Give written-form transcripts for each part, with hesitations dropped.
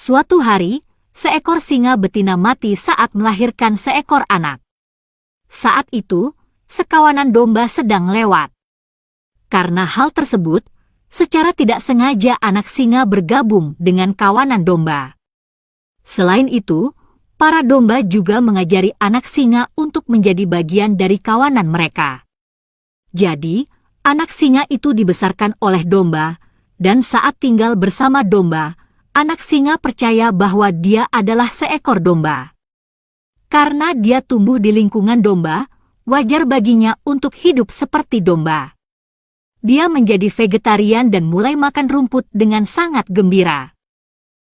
Suatu hari, seekor singa betina mati saat melahirkan seekor anak. Saat itu, sekawanan domba sedang lewat. Karena hal tersebut, secara tidak sengaja anak singa bergabung dengan kawanan domba. Selain itu, para domba juga mengajari anak singa untuk menjadi bagian dari kawanan mereka. Jadi, anak singa itu dibesarkan oleh domba, dan saat tinggal bersama domba, anak singa percaya bahwa dia adalah seekor domba. Karena dia tumbuh di lingkungan domba, wajar baginya untuk hidup seperti domba. Dia menjadi vegetarian dan mulai makan rumput dengan sangat gembira.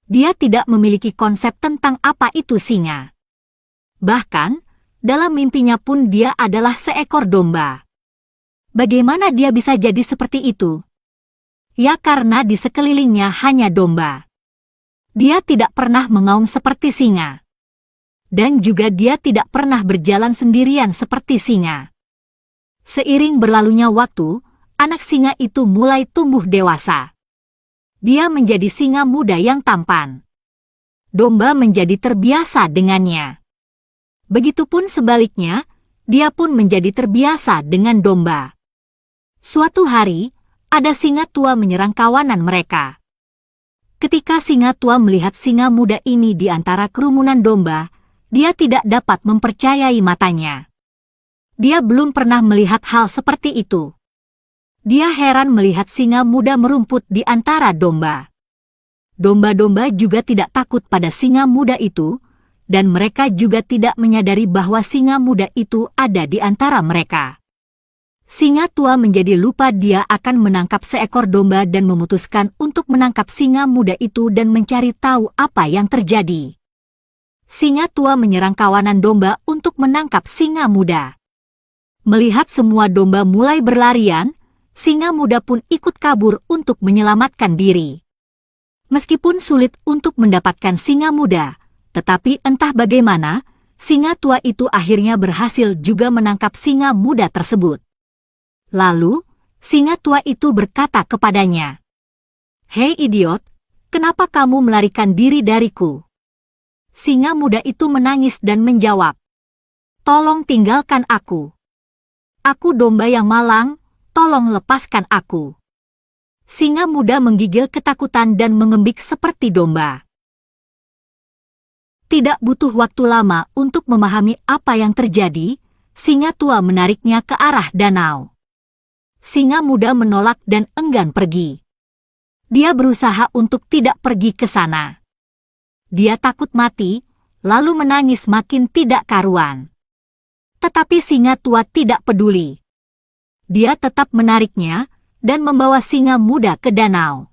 Dia tidak memiliki konsep tentang apa itu singa. Bahkan, dalam mimpinya pun dia adalah seekor domba. Bagaimana dia bisa jadi seperti itu? Ya karena di sekelilingnya hanya domba. Dia tidak pernah mengaum seperti singa. Dan juga dia tidak pernah berjalan sendirian seperti singa. Seiring berlalunya waktu, anak singa itu mulai tumbuh dewasa. Dia menjadi singa muda yang tampan. Domba menjadi terbiasa dengannya. Begitupun sebaliknya, dia pun menjadi terbiasa dengan domba. Suatu hari, ada singa tua menyerang kawanan mereka. Ketika singa tua melihat singa muda ini di antara kerumunan domba, dia tidak dapat mempercayai matanya. Dia belum pernah melihat hal seperti itu. Dia heran melihat singa muda merumput di antara domba. Domba-domba juga tidak takut pada singa muda itu, dan mereka juga tidak menyadari bahwa singa muda itu ada di antara mereka. Singa tua menjadi lupa dia akan menangkap seekor domba dan memutuskan untuk menangkap singa muda itu dan mencari tahu apa yang terjadi. Singa tua menyerang kawanan domba untuk menangkap singa muda. Melihat semua domba mulai berlarian, singa muda pun ikut kabur untuk menyelamatkan diri. Meskipun sulit untuk mendapatkan singa muda, tetapi entah bagaimana, singa tua itu akhirnya berhasil juga menangkap singa muda tersebut. Lalu, singa tua itu berkata kepadanya, "Hei idiot, kenapa kamu melarikan diri dariku?" Singa muda itu menangis dan menjawab, "Tolong tinggalkan aku. Aku domba yang malang, tolong lepaskan aku." Singa muda menggigil ketakutan dan mengembik seperti domba. Tidak butuh waktu lama untuk memahami apa yang terjadi, singa tua menariknya ke arah danau. Singa muda menolak dan enggan pergi. Dia berusaha untuk tidak pergi ke sana. Dia takut mati, lalu menangis makin tidak karuan. Tetapi singa tua tidak peduli. Dia tetap menariknya dan membawa singa muda ke danau.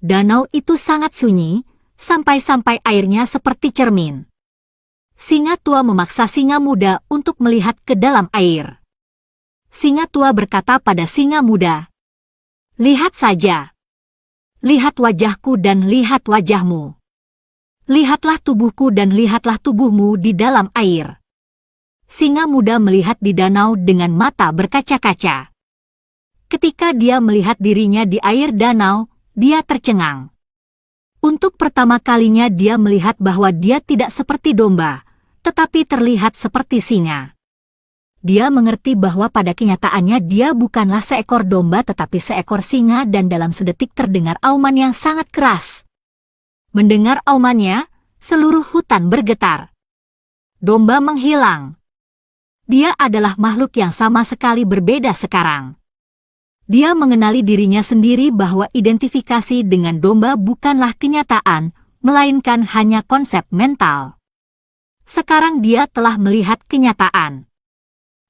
Danau itu sangat sunyi, sampai-sampai airnya seperti cermin. Singa tua memaksa singa muda untuk melihat ke dalam air. Singa tua berkata pada singa muda, "Lihat saja. Lihat wajahku dan lihat wajahmu. Lihatlah tubuhku dan lihatlah tubuhmu di dalam air." Singa muda melihat di danau dengan mata berkaca-kaca. Ketika dia melihat dirinya di air danau, dia tercengang. Untuk pertama kalinya dia melihat bahwa dia tidak seperti domba, tetapi terlihat seperti singa. Dia mengerti bahwa pada kenyataannya dia bukanlah seekor domba tetapi seekor singa dan dalam sedetik terdengar auman yang sangat keras. Mendengar aumannya, seluruh hutan bergetar. Domba menghilang. Dia adalah makhluk yang sama sekali berbeda sekarang. Dia mengenali dirinya sendiri bahwa identifikasi dengan domba bukanlah kenyataan, melainkan hanya konsep mental. Sekarang dia telah melihat kenyataan.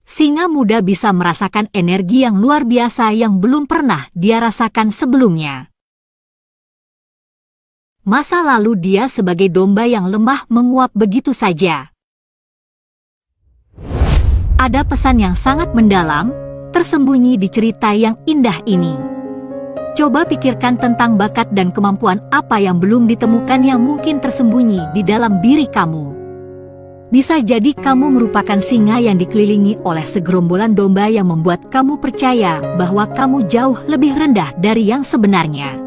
Singa muda bisa merasakan energi yang luar biasa yang belum pernah dia rasakan sebelumnya. Masa lalu dia sebagai domba yang lemah menguap begitu saja. Ada pesan yang sangat mendalam, tersembunyi di cerita yang indah ini. Coba pikirkan tentang bakat dan kemampuan apa yang belum ditemukan yang mungkin tersembunyi di dalam diri kamu. Bisa jadi kamu merupakan singa yang dikelilingi oleh segerombolan domba yang membuat kamu percaya bahwa kamu jauh lebih rendah dari yang sebenarnya.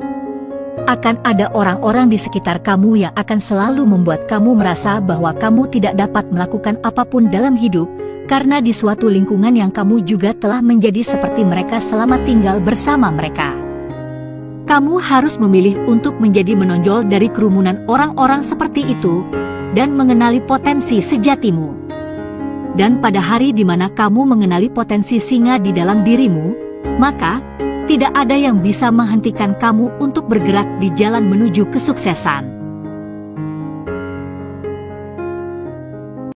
Akan ada orang-orang di sekitar kamu yang akan selalu membuat kamu merasa bahwa kamu tidak dapat melakukan apapun dalam hidup, karena di suatu lingkungan yang kamu juga telah menjadi seperti mereka selama tinggal bersama mereka. Kamu harus memilih untuk menjadi menonjol dari kerumunan orang-orang seperti itu, dan mengenali potensi sejatimu. Dan pada hari di mana kamu mengenali potensi singa di dalam dirimu, maka tidak ada yang bisa menghentikan kamu untuk bergerak di jalan menuju kesuksesan.